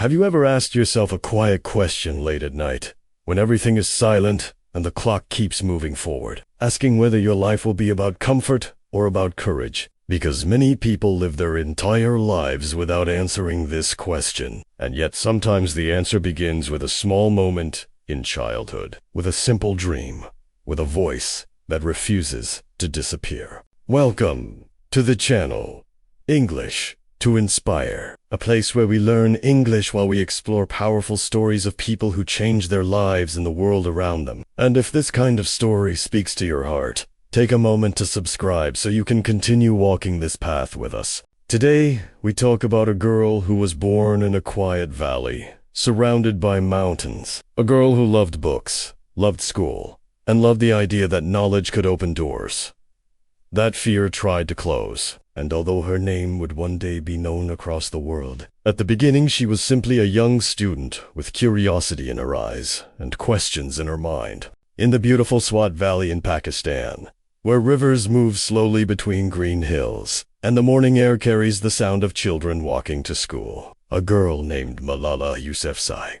Have you ever asked yourself a quiet question late at night, when everything is silent and the clock keeps moving forward, asking whether your life will be about comfort or about courage? Because many people live their entire lives without answering this question, and yet sometimes the answer begins with a small moment in childhood, with a simple dream, with a voice that refuses to disappear. Welcome to the channel, English to Inspire, a place where we learn English while we explore powerful stories of people who change their lives and the world around them. And if this kind of story speaks to your heart, take a moment to subscribe so you can continue walking this path with us. Today, we talk about a girl who was born in a quiet valley, surrounded by mountains. A girl who loved books, loved school, and loved the idea that knowledge could open doors that fear tried to close. And although her name would one day be known across the world, at the beginning she was simply a young student with curiosity in her eyes and questions in her mind. In the beautiful Swat Valley in Pakistan, where rivers move slowly between green hills, and the morning air carries the sound of children walking to school, a girl named Malala Yousafzai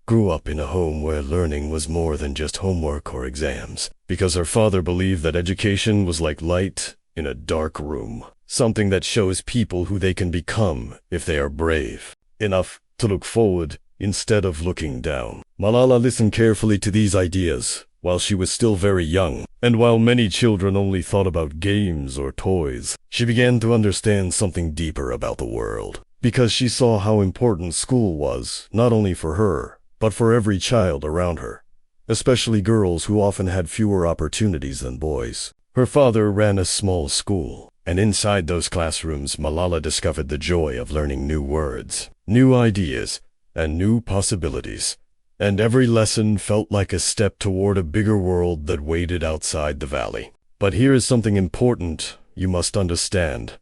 grew up in a home where learning was more than just homework or exams, because her father believed that education was like light in a dark room, something that shows people who they can become if they are brave enough to look forward instead of looking down. Malala listened carefully to these ideas while she was still very young, and while many children only thought about games or toys, she began to understand something deeper about the world, because she saw how important school was, not only for her, but for every child around her, especially girls who often had fewer opportunities than boys. Her father ran a small school, and inside those classrooms, Malala discovered the joy of learning new words, new ideas, and new possibilities. And every lesson felt like a step toward a bigger world that waited outside the valley. But here is something important you must understand,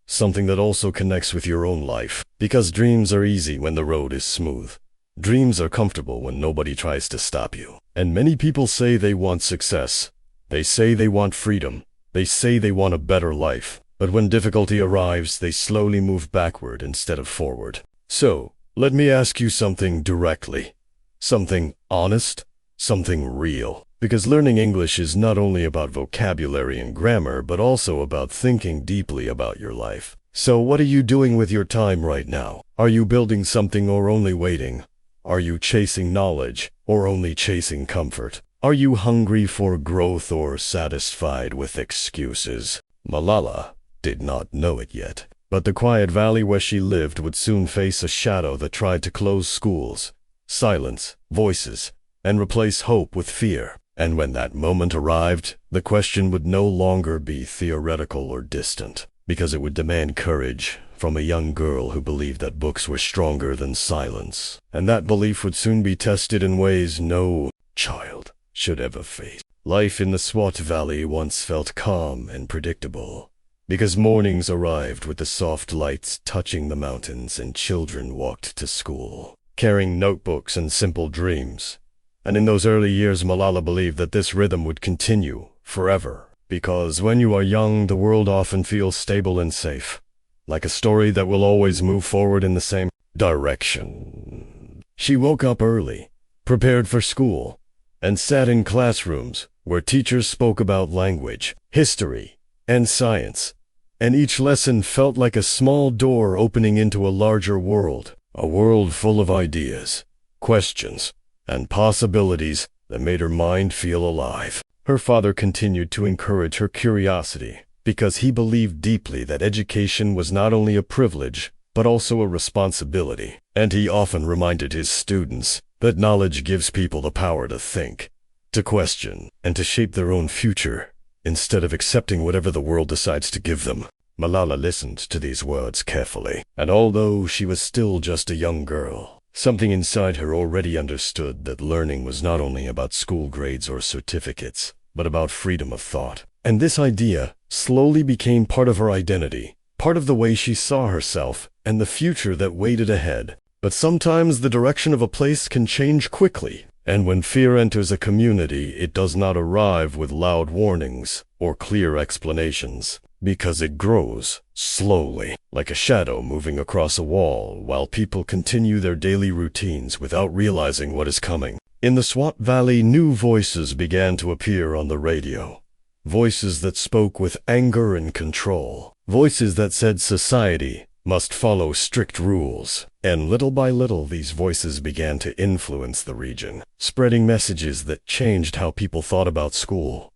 something that also connects with your own life, because dreams are easy when the road is smooth. Dreams are comfortable when nobody tries to stop you. And many people say they want success. They say they want freedom. They say they want a better life. But when difficulty arrives, they slowly move backward instead of forward. So, let me ask you something directly. Something honest, something real. Because learning English is not only about vocabulary and grammar, but also about thinking deeply about your life. So what are you doing with your time right now? Are you building something or only waiting? Are you chasing knowledge or only chasing comfort? Are you hungry for growth or satisfied with excuses? Malala did not know it yet, but the quiet valley where she lived would soon face a shadow that tried to close schools, silence voices, and replace hope with fear. And when that moment arrived, the question would no longer be theoretical or distant, because it would demand courage from a young girl who believed that books were stronger than silence. And that belief would soon be tested in ways no child should ever face. Life in the Swat Valley once felt calm and predictable, because mornings arrived with the soft lights touching the mountains and children walked to school, carrying notebooks and simple dreams. And in those early years, Malala believed that this rhythm would continue forever, because when you are young, the world often feels stable and safe, like a story that will always move forward in the same direction. She woke up early, prepared for school, and sat in classrooms where teachers spoke about language, history, and science. And each lesson felt like a small door opening into a larger world, a world full of ideas, questions, and possibilities that made her mind feel alive. Her father continued to encourage her curiosity, because he believed deeply that education was not only a privilege, but also a responsibility. And he often reminded his students that knowledge gives people the power to think, to question, and to shape their own future, instead of accepting whatever the world decides to give them. Malala listened to these words carefully, and although she was still just a young girl, something inside her already understood that learning was not only about school grades or certificates, but about freedom of thought. And this idea slowly became part of her identity, part of the way she saw herself and the future that waited ahead. But sometimes the direction of a place can change quickly, and when fear enters a community, it does not arrive with loud warnings or clear explanations. because it grows slowly, like a shadow moving across a wall, while people continue their daily routines without realizing what is coming. In the Swat Valley, new voices began to appear on the radio. Voices that spoke with anger and control. Voices that said society must follow strict rules. And little by little, these voices began to influence the region, spreading messages that changed how people thought about school,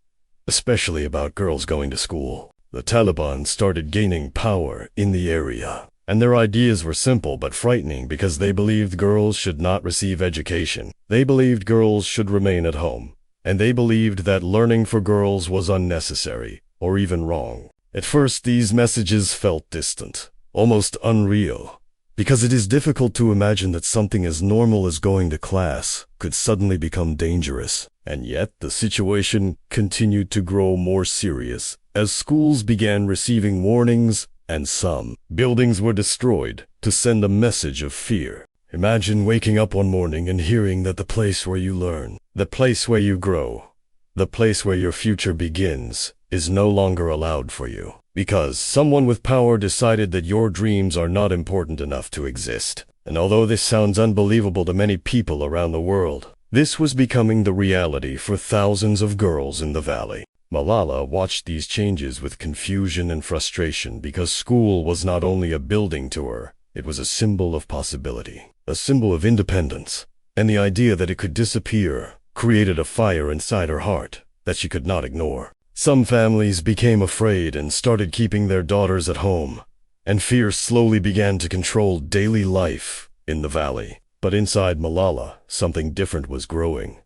especially about girls going to school. The Taliban started gaining power in the area, and their ideas were simple but frightening because they believed girls should not receive education. They believed girls should remain at home, and they believed that learning for girls was unnecessary or even wrong. At first, these messages felt distant, almost unreal, because it is difficult to imagine that something as normal as going to class could suddenly become dangerous. And yet, the situation continued to grow more serious as schools began receiving warnings and some buildings were destroyed to send a message of fear. Imagine waking up one morning and hearing that the place where you learn, the place where you grow, the place where your future begins, is no longer allowed for you, because someone with power decided that your dreams are not important enough to exist. And although this sounds unbelievable to many people around the world, this was becoming the reality for thousands of girls in the valley. Malala watched these changes with confusion and frustration because school was not only a building to her, it was a symbol of possibility, a symbol of independence, and the idea that it could disappear created a fire inside her heart that she could not ignore. Some families became afraid and started keeping their daughters at home, and fear slowly began to control daily life in the valley. But inside Malala, something different was growing,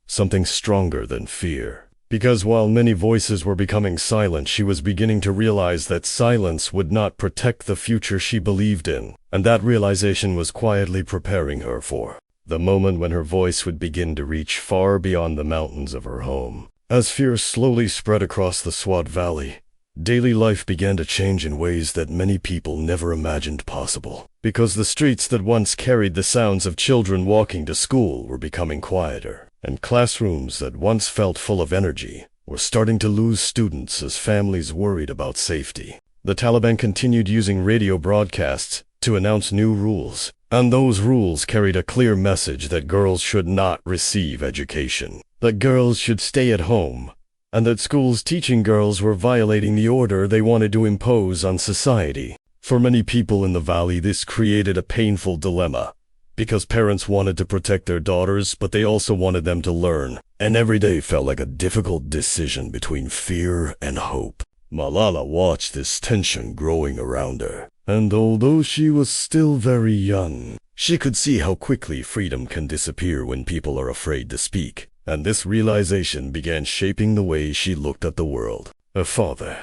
something stronger than fear. Because while many voices were becoming silent, she was beginning to realize that silence would not protect the future she believed in, and that realization was quietly preparing her for the moment when her voice would begin to reach far beyond the mountains of her home. As fear slowly spread across the Swat Valley, daily life began to change in ways that many people never imagined possible. Because the streets that once carried the sounds of children walking to school were becoming quieter, and classrooms that once felt full of energy were starting to lose students as families worried about safety. The Taliban continued using radio broadcasts to announce new rules, and those rules carried a clear message that girls should not receive education, that girls should stay at home, and that schools teaching girls were violating the order they wanted to impose on society. For many people in the valley, this created a painful dilemma, because parents wanted to protect their daughters, but they also wanted them to learn, and every day felt like a difficult decision between fear and hope. Malala watched this tension growing around her, and although she was still very young, she could see how quickly freedom can disappear when people are afraid to speak, and this realization began shaping the way she looked at the world. Her father,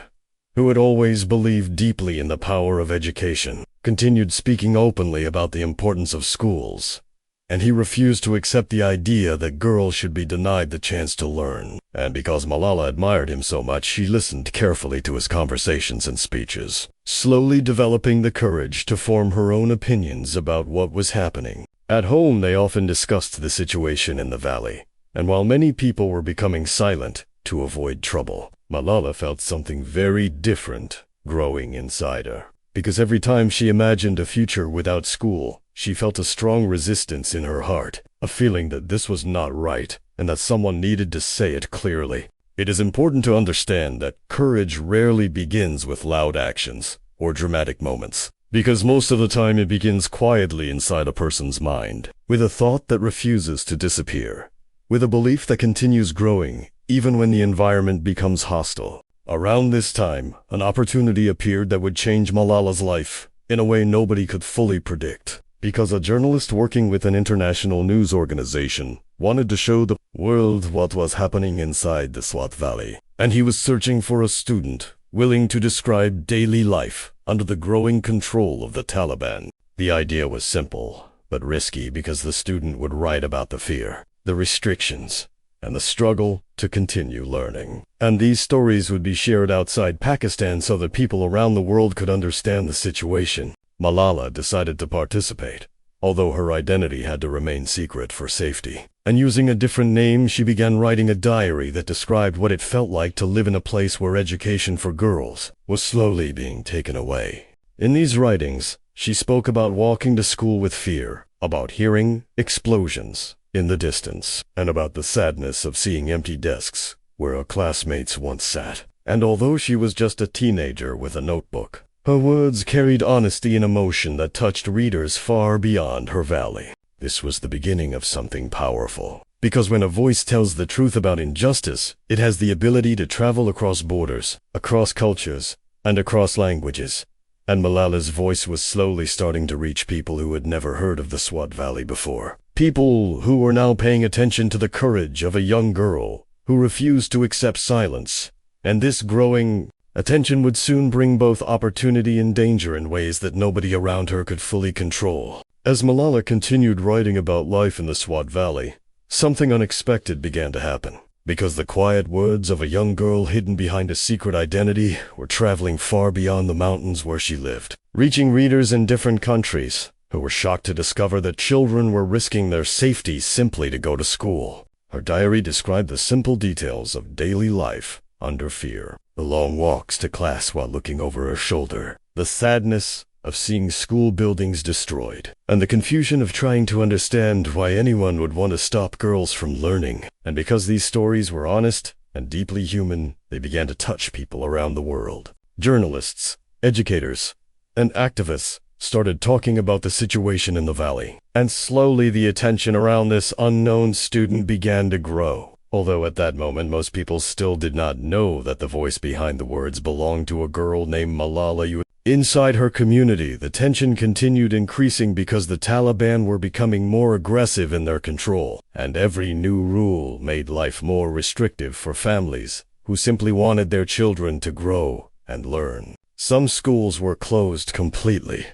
who had always believed deeply in the power of education, continued speaking openly about the importance of schools, and he refused to accept the idea that girls should be denied the chance to learn. And because Malala admired him so much, she listened carefully to his conversations and speeches, slowly developing the courage to form her own opinions about what was happening. At home, they often discussed the situation in the valley, and while many people were becoming silent to avoid trouble, Malala felt something very different growing inside her. Because every time she imagined a future without school, she felt a strong resistance in her heart, a feeling that this was not right and that someone needed to say it clearly. It is important to understand that courage rarely begins with loud actions or dramatic moments, because most of the time it begins quietly inside a person's mind, with a thought that refuses to disappear, with a belief that continues growing even when the environment becomes hostile. Around this time, an opportunity appeared that would change Malala's life in a way nobody could fully predict, because a journalist working with an international news organization wanted to show the world what was happening inside the Swat Valley, and he was searching for a student willing to describe daily life under the growing control of the Taliban. The idea was simple, but risky, because the student would write about the fear, the restrictions, and the struggle to continue learning. And these stories would be shared outside Pakistan so that people around the world could understand the situation. Malala decided to participate, although her identity had to remain secret for safety. And using a different name, she began writing a diary that described what it felt like to live in a place where education for girls was slowly being taken away. In these writings, she spoke about walking to school with fear, about hearing explosions in the distance, and about the sadness of seeing empty desks where her classmates once sat. And although she was just a teenager with a notebook, her words carried honesty and emotion that touched readers far beyond her valley. This was the beginning of something powerful, because when a voice tells the truth about injustice, it has the ability to travel across borders, across cultures, and across languages. And Malala's voice was slowly starting to reach people who had never heard of the Swat Valley before. People who were now paying attention to the courage of a young girl who refused to accept silence. And this growing attention would soon bring both opportunity and danger in ways that nobody around her could fully control. As Malala continued writing about life in the Swat Valley, something unexpected began to happen. Because the quiet words of a young girl hidden behind a secret identity were traveling far beyond the mountains where she lived, reaching readers in different countries who were shocked to discover that children were risking their safety simply to go to school. Her diary described the simple details of daily life under fear, the long walks to class while looking over her shoulder, the sadness of seeing school buildings destroyed, and the confusion of trying to understand why anyone would want to stop girls from learning. And because these stories were honest and deeply human, they began to touch people around the world. Journalists, educators, and activists started talking about the situation in the valley, and slowly the attention around this unknown student began to grow. Although at that moment most people still did not know that the voice behind the words belonged to a girl named Malala Yousafzai. Inside her community, the tension continued increasing because the Taliban were becoming more aggressive in their control, and every new rule made life more restrictive for families who simply wanted their children to grow and learn. Some schools were closed completely.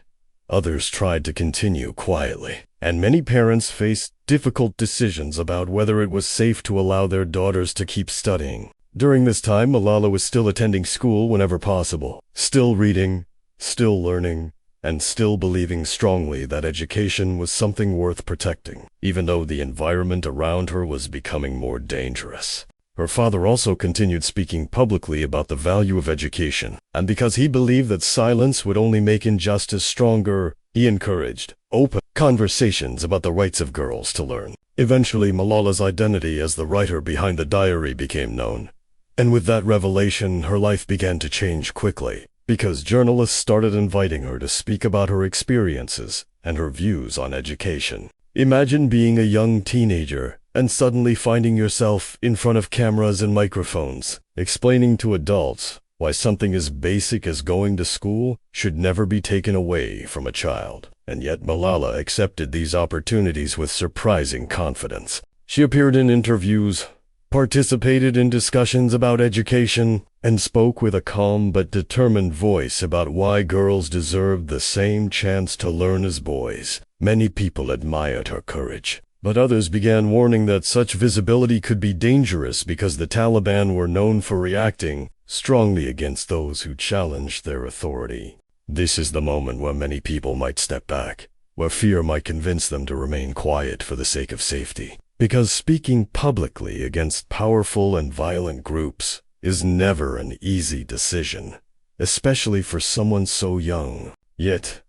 Others tried to continue quietly, and many parents faced difficult decisions about whether it was safe to allow their daughters to keep studying. During this time, Malala was still attending school whenever possible, still reading, still learning, and still believing strongly that education was something worth protecting, even though the environment around her was becoming more dangerous. Her father also continued speaking publicly about the value of education, and because he believed that silence would only make injustice stronger, he encouraged open conversations about the rights of girls to learn. Eventually, Malala's identity as the writer behind the diary became known, and with that revelation, her life began to change quickly, because journalists started inviting her to speak about her experiences and her views on education. Imagine being a young teenager and suddenly finding yourself in front of cameras and microphones, explaining to adults why something as basic as going to school should never be taken away from a child. And yet Malala accepted these opportunities with surprising confidence. She appeared in interviews, participated in discussions about education, and spoke with a calm but determined voice about why girls deserved the same chance to learn as boys. Many people admired her courage, but others began warning that such visibility could be dangerous because the Taliban were known for reacting strongly against those who challenged their authority. This is the moment where many people might step back, where fear might convince them to remain quiet for the sake of safety. Because speaking publicly against powerful and violent groups is never an easy decision, especially for someone so young. Yet,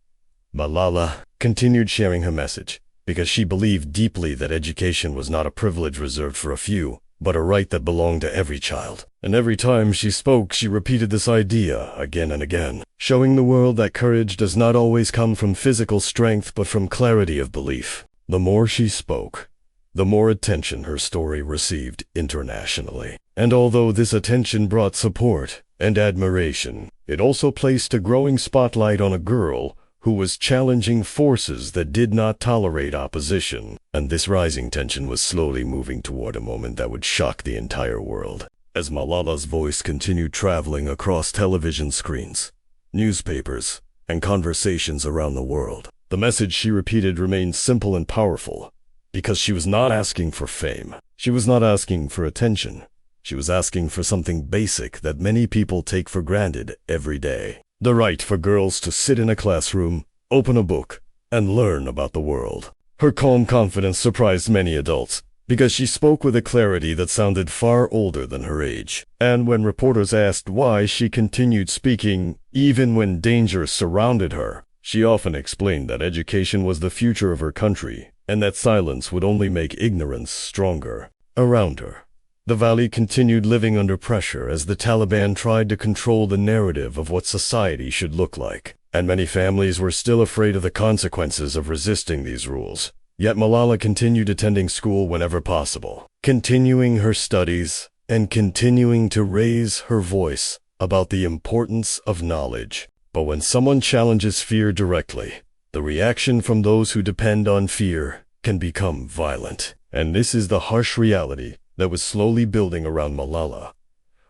Malala continued sharing her message, because she believed deeply that education was not a privilege reserved for a few, but a right that belonged to every child. And every time she spoke, she repeated this idea again and again, showing the world that courage does not always come from physical strength but from clarity of belief. The more she spoke, the more attention her story received internationally. And although this attention brought support and admiration, it also placed a growing spotlight on a girl who was challenging forces that did not tolerate opposition. And this rising tension was slowly moving toward a moment that would shock the entire world. As Malala's voice continued traveling across television screens, newspapers, and conversations around the world, the message she repeated remained simple and powerful. Because she was not asking for fame. She was not asking for attention. She was asking for something basic that many people take for granted every day. The right for girls to sit in a classroom, open a book, and learn about the world. Her calm confidence surprised many adults, because she spoke with a clarity that sounded far older than her age. And when reporters asked why she continued speaking, even when danger surrounded her, she often explained that education was the future of her country, and that silence would only make ignorance stronger. Around her, the valley continued living under pressure as the Taliban tried to control the narrative of what society should look like, and many families were still afraid of the consequences of resisting these rules. Yet Malala continued attending school whenever possible, continuing her studies, and continuing to raise her voice about the importance of knowledge. But when someone challenges fear directly, the reaction from those who depend on fear can become violent. And this is the harsh reality that was slowly building around Malala,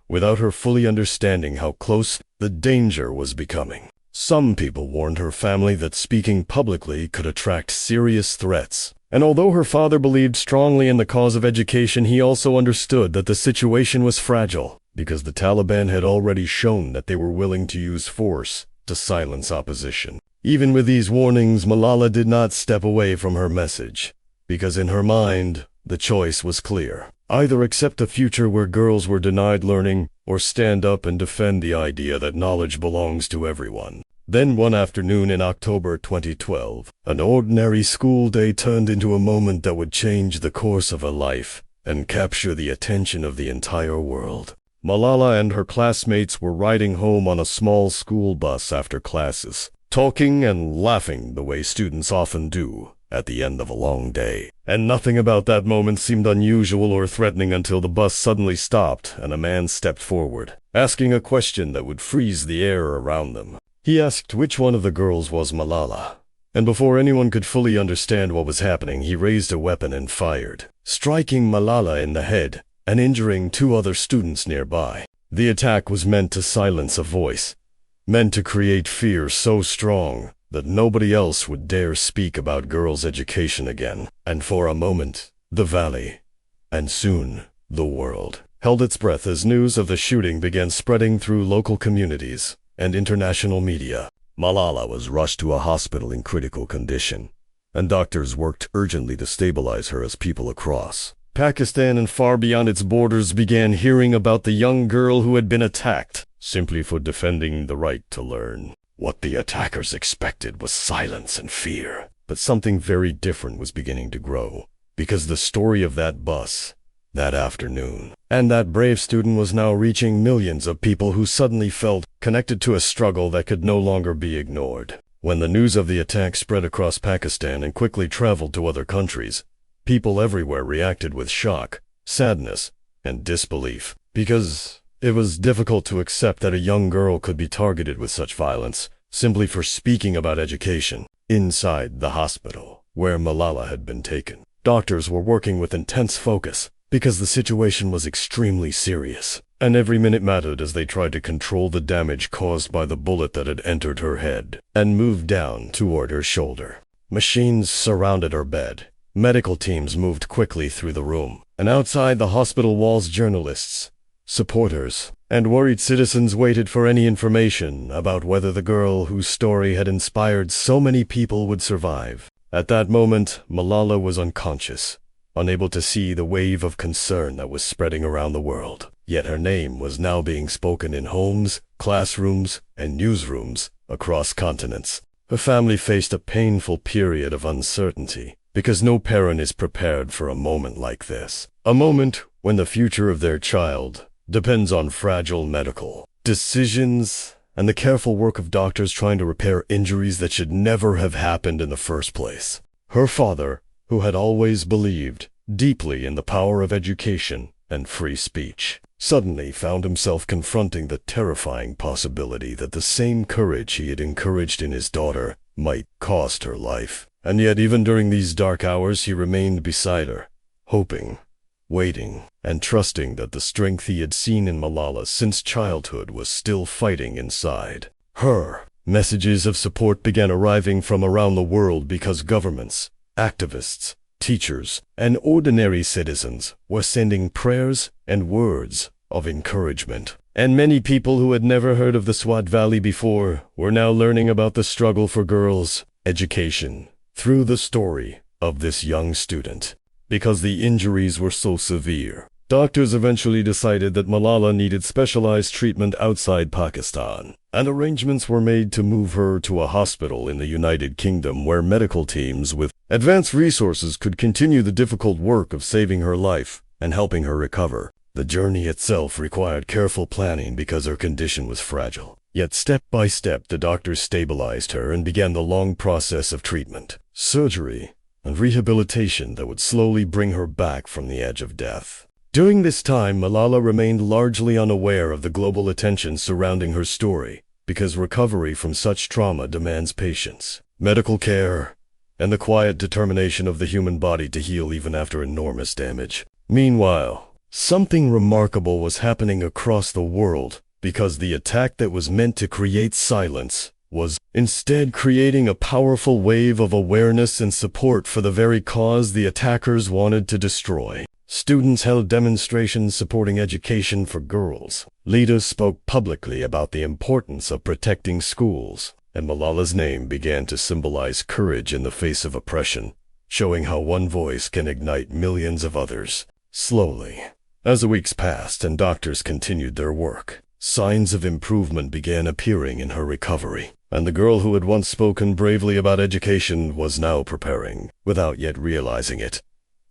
without her fully understanding how close the danger was becoming. Some people warned her family that speaking publicly could attract serious threats. And although her father believed strongly in the cause of education, he also understood that the situation was fragile, because the Taliban had already shown that they were willing to use force to silence opposition. Even with these warnings, Malala did not step away from her message, because in her mind, the choice was clear. Either accept a future where girls were denied learning, or stand up and defend the idea that knowledge belongs to everyone. Then one afternoon in October 2012, an ordinary school day turned into a moment that would change the course of a life and capture the attention of the entire world. Malala and her classmates were riding home on a small school bus after classes, talking and laughing the way students often do at the end of a long day. And nothing about that moment seemed unusual or threatening until the bus suddenly stopped and a man stepped forward, asking a question that would freeze the air around them. He asked which one of the girls was Malala, and before anyone could fully understand what was happening, he raised a weapon and fired, striking Malala in the head and injuring 2 other students nearby. The attack was meant to silence a voice, meant to create fear so strong that nobody else would dare speak about girls' education again. And for a moment, the valley, and soon the world, held its breath as news of the shooting began spreading through local communities and international media. Malala was rushed to a hospital in critical condition, and doctors worked urgently to stabilize her as people across Pakistan and far beyond its borders began hearing about the young girl who had been attacked simply for defending the right to learn. What the attackers expected was silence and fear, but something very different was beginning to grow, because the story of that bus, that afternoon, and that brave student was now reaching millions of people who suddenly felt connected to a struggle that could no longer be ignored. When the news of the attack spread across Pakistan and quickly traveled to other countries, people everywhere reacted with shock, sadness, and disbelief, because it was difficult to accept that a young girl could be targeted with such violence simply for speaking about education. Inside the hospital where Malala had been taken, doctors were working with intense focus, because the situation was extremely serious, and every minute mattered as they tried to control the damage caused by the bullet that had entered her head and moved down toward her shoulder. Machines surrounded her bed. Medical teams moved quickly through the room, and outside the hospital walls, journalists, supporters, and worried citizens waited for any information about whether the girl whose story had inspired so many people would survive. At that moment, Malala was unconscious, unable to see the wave of concern that was spreading around the world. Yet her name was now being spoken in homes, classrooms, and newsrooms across continents. Her family faced a painful period of uncertainty, because no parent is prepared for a moment like this. A moment when the future of their child depends on fragile medical decisions and the careful work of doctors trying to repair injuries that should never have happened in the first place. Her father, who had always believed deeply in the power of education and free speech, suddenly found himself confronting the terrifying possibility that the same courage he had encouraged in his daughter might cost her life. And yet even during these dark hours he remained beside her, hoping, waiting, and trusting that the strength he had seen in Malala since childhood was still fighting inside her. Messages of support began arriving from around the world because governments, activists, teachers, and ordinary citizens were sending prayers and words of encouragement. And many people who had never heard of the Swat Valley before were now learning about the struggle for girls education through the story of this young student. Because the injuries were so severe, doctors eventually decided that Malala needed specialized treatment outside Pakistan, and arrangements were made to move her to a hospital in the United Kingdom where medical teams with advanced resources could continue the difficult work of saving her life and helping her recover. The journey itself required careful planning because her condition was fragile. Yet step by step, the doctors stabilized her and began the long process of treatment, surgery, and rehabilitation that would slowly bring her back from the edge of death. During this time, Malala remained largely unaware of the global attention surrounding her story, because recovery from such trauma demands patience, medical care, and the quiet determination of the human body to heal even after enormous damage. Meanwhile, something remarkable was happening across the world, because the attack that was meant to create silence was instead creating a powerful wave of awareness and support for the very cause the attackers wanted to destroy. Students held demonstrations supporting education for girls. Leaders spoke publicly about the importance of protecting schools, and Malala's name began to symbolize courage in the face of oppression, showing how one voice can ignite millions of others. Slowly, as the weeks passed and doctors continued their work, signs of improvement began appearing in her recovery, and the girl who had once spoken bravely about education was now preparing, without yet realizing it,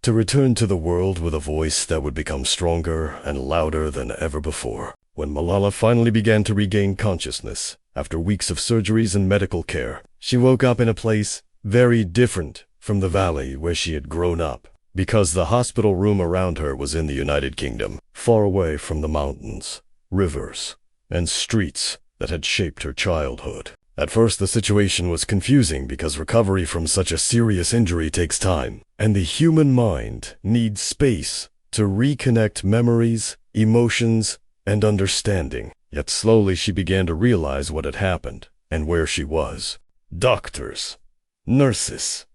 to return to the world with a voice that would become stronger and louder than ever before. When Malala finally began to regain consciousness, after weeks of surgeries and medical care, she woke up in a place very different from the valley where she had grown up, because the hospital room around her was in the United Kingdom, far away from the mountains, rivers, and streets that had shaped her childhood. At first, the situation was confusing because recovery from such a serious injury takes time, and the human mind needs space to reconnect memories, emotions, and understanding. Yet slowly she began to realize what had happened and where she was. Doctors, nurses,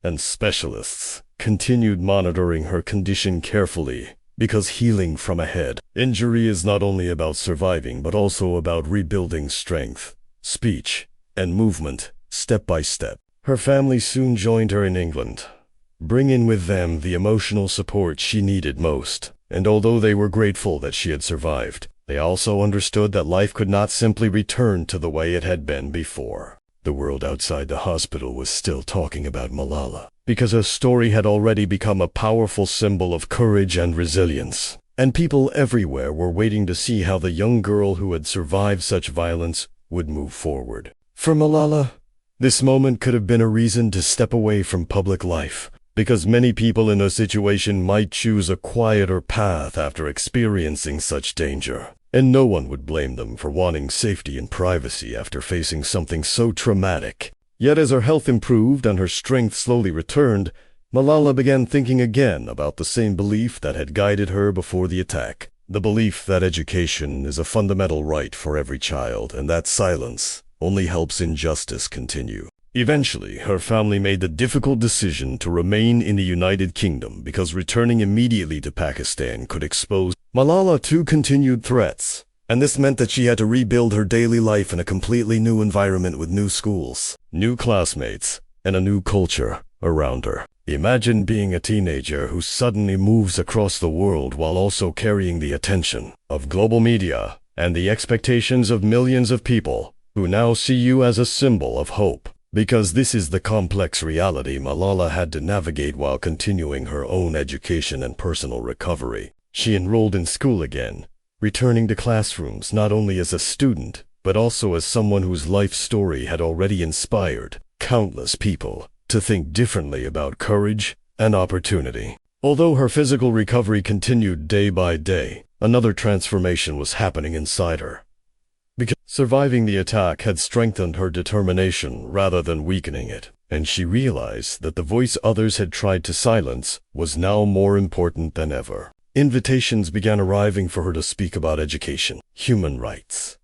and specialists continued monitoring her condition carefully, because healing from a head injury is not only about surviving but also about rebuilding strength, speech, and movement, step by step. Her family soon joined her in England, bringing with them the emotional support she needed most. And although they were grateful that she had survived, they also understood that life could not simply return to the way it had been before. The world outside the hospital was still talking about Malala, because her story had already become a powerful symbol of courage and resilience. And people everywhere were waiting to see how the young girl who had survived such violence would move forward. For Malala, this moment could have been a reason to step away from public life, because many people in her situation might choose a quieter path after experiencing such danger. And no one would blame them for wanting safety and privacy after facing something so traumatic. Yet as her health improved and her strength slowly returned, Malala began thinking again about the same belief that had guided her before the attack. The belief that education is a fundamental right for every child, and that silence only helps injustice continue. Eventually, her family made the difficult decision to remain in the United Kingdom because returning immediately to Pakistan could expose Malala to continued threats, and this meant that she had to rebuild her daily life in a completely new environment with new schools, new classmates, and a new culture around her. Imagine being a teenager who suddenly moves across the world while also carrying the attention of global media and the expectations of millions of people who now see you as a symbol of hope. Because this is the complex reality Malala had to navigate while continuing her own education and personal recovery. She enrolled in school again, returning to classrooms not only as a student, but also as someone whose life story had already inspired countless people to think differently about courage and opportunity. Although her physical recovery continued day by day, another transformation was happening inside her. Because surviving the attack had strengthened her determination rather than weakening it, and she realized that the voice others had tried to silence was now more important than ever. Invitations began arriving for her to speak about education, human rights,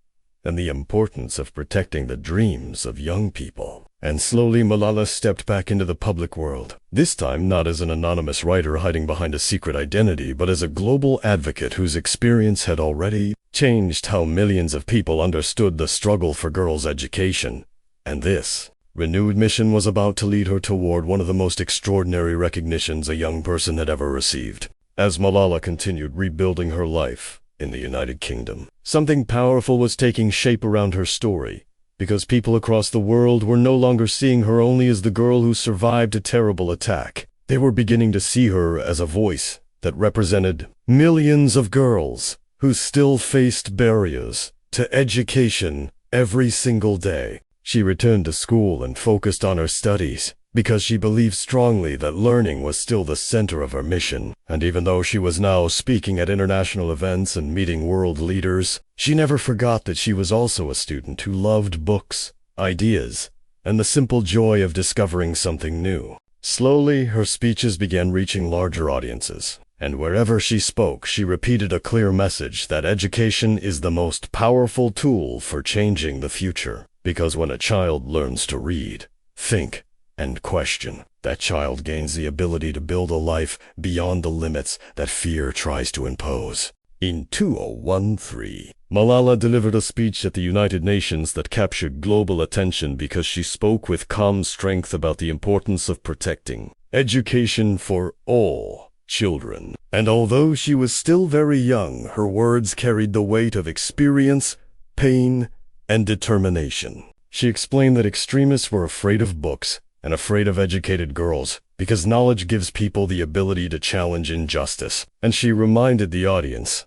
and the importance of protecting the dreams of young people. And slowly Malala stepped back into the public world, this time not as an anonymous writer hiding behind a secret identity, but as a global advocate whose experience had already changed how millions of people understood the struggle for girls' education. And this renewed mission was about to lead her toward one of the most extraordinary recognitions a young person had ever received. As Malala continued rebuilding her life in the United Kingdom, something powerful was taking shape around her story, because people across the world were no longer seeing her only as the girl who survived a terrible attack. They were beginning to see her as a voice that represented millions of girls who still faced barriers to education every single day. She returned to school and focused on her studies because she believed strongly that learning was still the center of her mission. And even though she was now speaking at international events and meeting world leaders, she never forgot that she was also a student who loved books, ideas, and the simple joy of discovering something new. Slowly, her speeches began reaching larger audiences, and wherever she spoke, she repeated a clear message that education is the most powerful tool for changing the future. Because when a child learns to read, think, and question, that child gains the ability to build a life beyond the limits that fear tries to impose. In 2013, Malala delivered a speech at the United Nations that captured global attention because she spoke with calm strength about the importance of protecting education for all children. And although she was still very young, her words carried the weight of experience, pain, and determination. She explained that extremists were afraid of books and afraid of educated girls because knowledge gives people the ability to challenge injustice. And she reminded the audience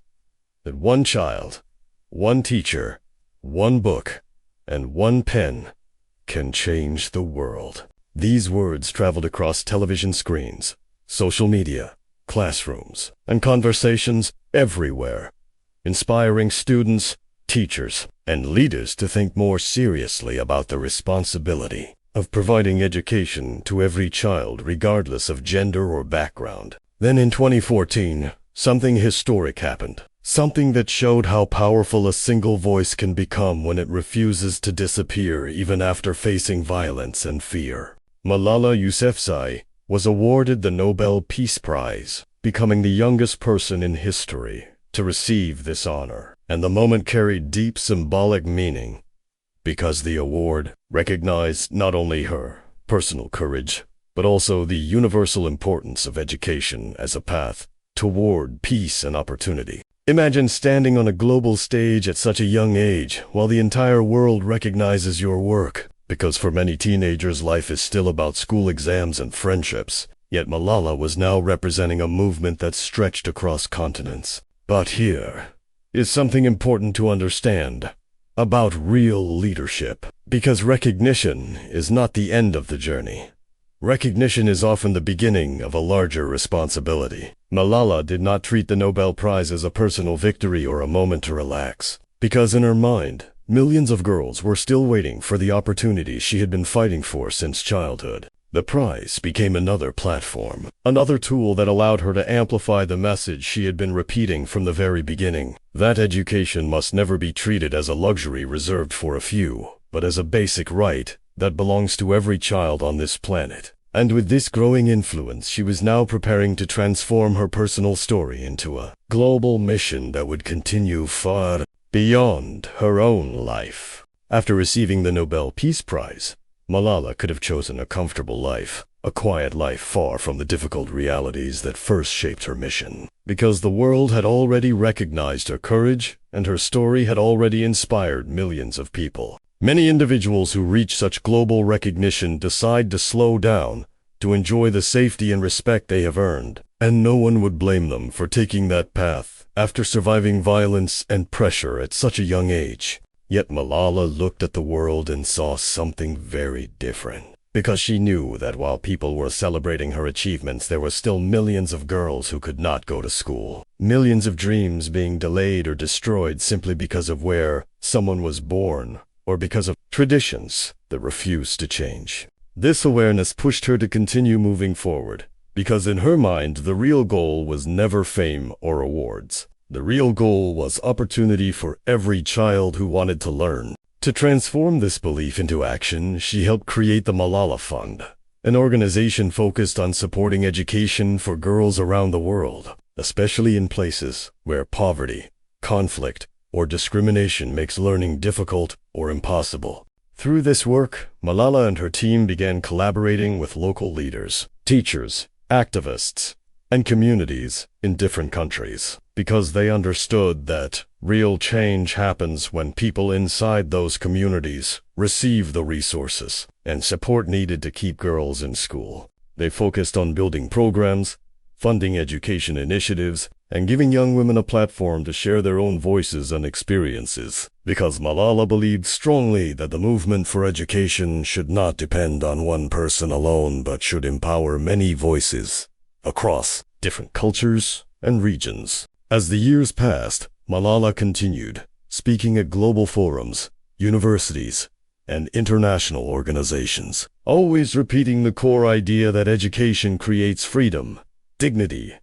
that one child, one teacher, one book, and one pen can change the world. These words traveled across television screens, social media, classrooms, and conversations everywhere, inspiring students, teachers, and leaders to think more seriously about the responsibility of providing education to every child regardless of gender or background. Then in 2014, something historic happened. Something that showed how powerful a single voice can become when it refuses to disappear even after facing violence and fear. Malala Yousafzai was awarded the Nobel Peace Prize, becoming the youngest person in history to receive this honor. And the moment carried deep symbolic meaning, because the award recognized not only her personal courage, but also the universal importance of education as a path toward peace and opportunity. Imagine standing on a global stage at such a young age while the entire world recognizes your work. Because for many teenagers, life is still about school exams and friendships. Yet Malala was now representing a movement that stretched across continents. But here is something important to understand about real leadership. Because recognition is not the end of the journey. Recognition is often the beginning of a larger responsibility. Malala did not treat the Nobel Prize as a personal victory or a moment to relax. Because in her mind, millions of girls were still waiting for the opportunities she had been fighting for since childhood. The prize became another platform, another tool that allowed her to amplify the message she had been repeating from the very beginning, that education must never be treated as a luxury reserved for a few, but as a basic right that belongs to every child on this planet. And with this growing influence, she was now preparing to transform her personal story into a global mission that would continue far beyond her own life. After receiving the Nobel Peace Prize, Malala could have chosen a comfortable life, a quiet life far from the difficult realities that first shaped her mission. Because the world had already recognized her courage, and her story had already inspired millions of people. Many individuals who reach such global recognition decide to slow down, to enjoy the safety and respect they have earned. And no one would blame them for taking that path after surviving violence and pressure at such a young age. Yet Malala looked at the world and saw something very different. Because she knew that while people were celebrating her achievements, there were still millions of girls who could not go to school. Millions of dreams being delayed or destroyed simply because of where someone was born, or because of traditions that refused to change. This awareness pushed her to continue moving forward, because in her mind, the real goal was never fame or awards. The real goal was opportunity for every child who wanted to learn. To transform this belief into action, she helped create the Malala Fund, an organization focused on supporting education for girls around the world, especially in places where poverty, conflict, or discrimination makes learning difficult or impossible. Through this work, Malala and her team began collaborating with local leaders, teachers, activists, and communities in different countries, because they understood that real change happens when people inside those communities receive the resources and support needed to keep girls in school. They focused on building programs, funding education initiatives, and giving young women a platform to share their own voices and experiences, because Malala believed strongly that the movement for education should not depend on one person alone, but should empower many voices across different cultures and regions. As the years passed, Malala continued speaking at global forums, universities, and international organizations, always repeating the core idea that education creates freedom, dignity,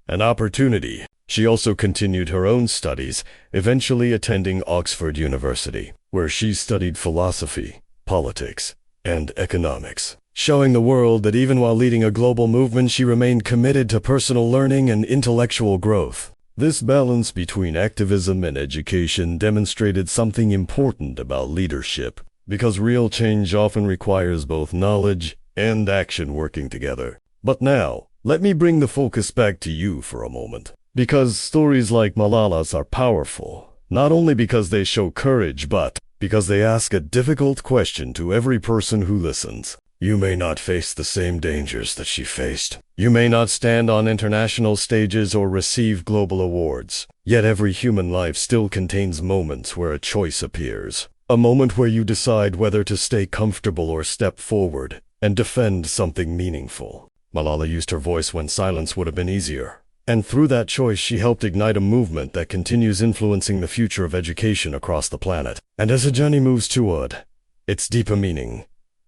and opportunity. She also continued her own studies, eventually attending Oxford University, where she studied philosophy, politics, and economics, showing the world that even while leading a global movement, she remained committed to personal learning and intellectual growth. This balance between activism and education demonstrated something important about leadership, because real change often requires both knowledge and action working together. But now, let me bring the focus back to you for a moment, because stories like Malala's are powerful, not only because they show courage, but because they ask a difficult question to every person who listens. You may not face the same dangers that she faced. You may not stand on international stages or receive global awards. Yet every human life still contains moments where a choice appears. A moment where you decide whether to stay comfortable or step forward and defend something meaningful. Malala used her voice when silence would have been easier. And through that choice, she helped ignite a movement that continues influencing the future of education across the planet. And as the journey moves toward its deeper meaning,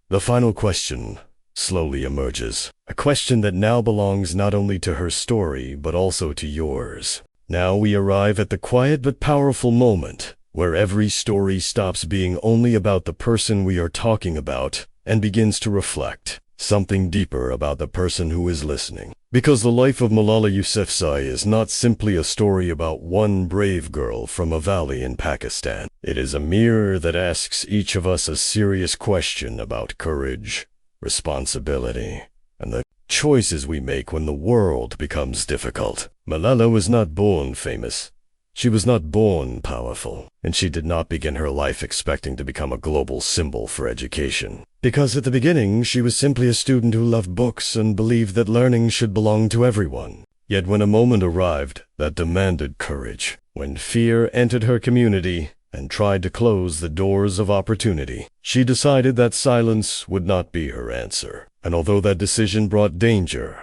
the final question slowly emerges. A question that now belongs not only to her story, but also to yours. Now we arrive at the quiet but powerful moment where every story stops being only about the person we are talking about and begins to reflect something deeper about the person who is listening. Because the life of Malala Yousafzai is not simply a story about one brave girl from a valley in Pakistan. It is a mirror that asks each of us a serious question about courage, responsibility, and the choices we make when the world becomes difficult. Malala was not born famous. She was not born powerful, and she did not begin her life expecting to become a global symbol for education. Because at the beginning, she was simply a student who loved books and believed that learning should belong to everyone. Yet when a moment arrived that demanded courage, when fear entered her community and tried to close the doors of opportunity, she decided that silence would not be her answer. And although that decision brought danger,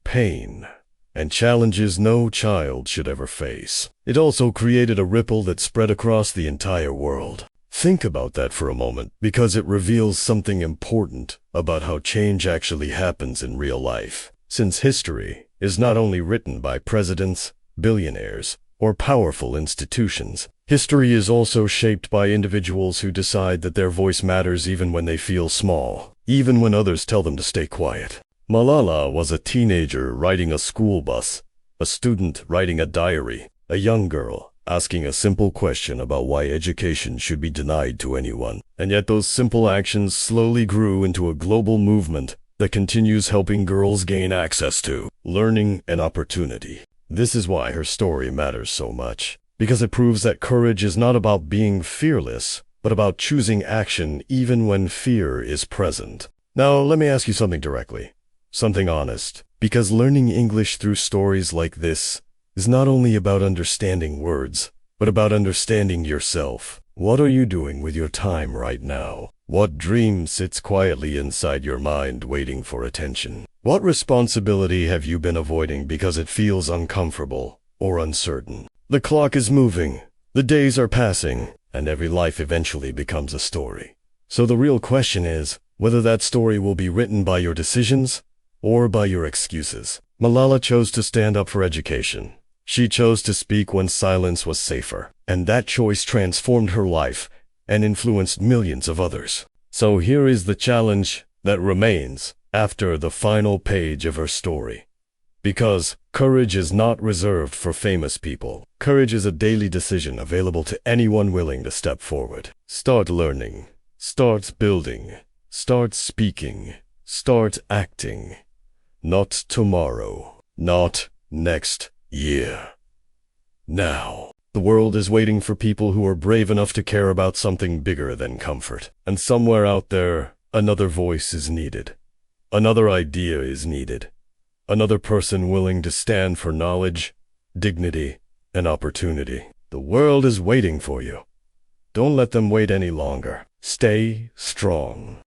pain, and challenges no child should ever face, it also created a ripple that spread across the entire world. Think about that for a moment, because it reveals something important about how change actually happens in real life. Since history is not only written by presidents, billionaires, or powerful institutions, history is also shaped by individuals who decide that their voice matters even when they feel small, even when others tell them to stay quiet. Malala was a teenager riding a school bus, a student writing a diary, a young girl asking a simple question about why education should be denied to anyone. And yet those simple actions slowly grew into a global movement that continues helping girls gain access to learning and opportunity. This is why her story matters so much, because it proves that courage is not about being fearless, but about choosing action even when fear is present. Now, let me ask you something directly, something honest, because learning English through stories like this is not only about understanding words, but about understanding yourself. What are you doing with your time right now? What dream sits quietly inside your mind waiting for attention? What responsibility have you been avoiding because it feels uncomfortable or uncertain? The clock is moving, the days are passing, and every life eventually becomes a story. So the real question is whether that story will be written by your decisions or by your excuses. Malala chose to stand up for education. She chose to speak when silence was safer, and that choice transformed her life and influenced millions of others. So here is the challenge that remains after the final page of her story. Because courage is not reserved for famous people. Courage is a daily decision available to anyone willing to step forward. Start learning, Start building. Start speaking. Start acting. Not tomorrow. Not next year. Now. The world is waiting for people who are brave enough to care about something bigger than comfort. And somewhere out there, another voice is needed. Another idea is needed. Another person willing to stand for knowledge, dignity, and opportunity. The world is waiting for you. Don't let them wait any longer. Stay strong.